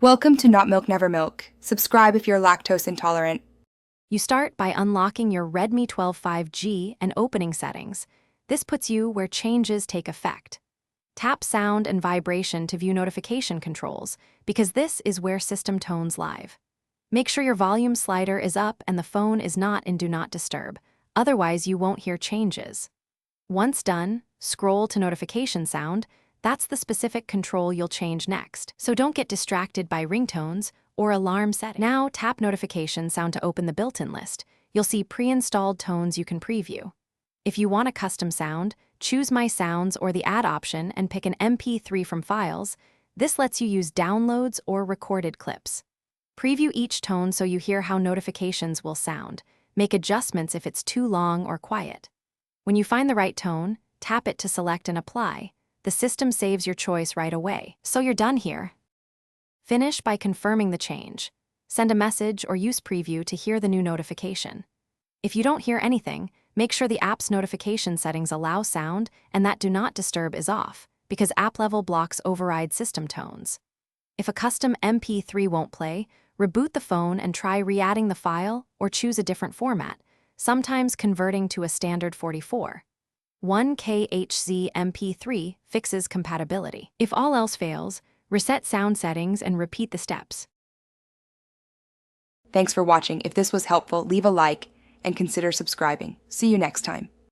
Welcome to Not Milk Never Milk. Subscribe if you're lactose intolerant. You start by unlocking your Redmi 12 5G and opening settings. This puts you where changes take effect. Tap sound and vibration to view notification controls, because this is where system tones live. Make sure your volume slider is up and the phone is not in Do Not Disturb, otherwise you won't hear changes. Once done, scroll to notification sound. That's the specific control you'll change next, so don't get distracted by ringtones or alarm settings. Now tap notification sound to open the built-in list. You'll see pre-installed tones you can preview. If you want a custom sound, choose My Sounds or the Add option and pick an MP3 from files. This lets you use downloads or recorded clips. Preview each tone so you hear how notifications will sound. Make adjustments if it's too long or quiet. When you find the right tone, tap it to select and apply. The system saves your choice right away, so you're done here. Finish by confirming the change. Send a message or use preview to hear the new notification. If you don't hear anything, make sure the app's notification settings allow sound and that Do Not Disturb is off, because app level blocks override system tones. If a custom MP3 won't play, reboot the phone and try re-adding the file or choose a different format, sometimes converting to a standard 44. 1KHZ MP3 fixes compatibility. If all else fails, reset sound settings and repeat the steps. Thanks for watching. If this was helpful, leave a like and consider subscribing. See you next time.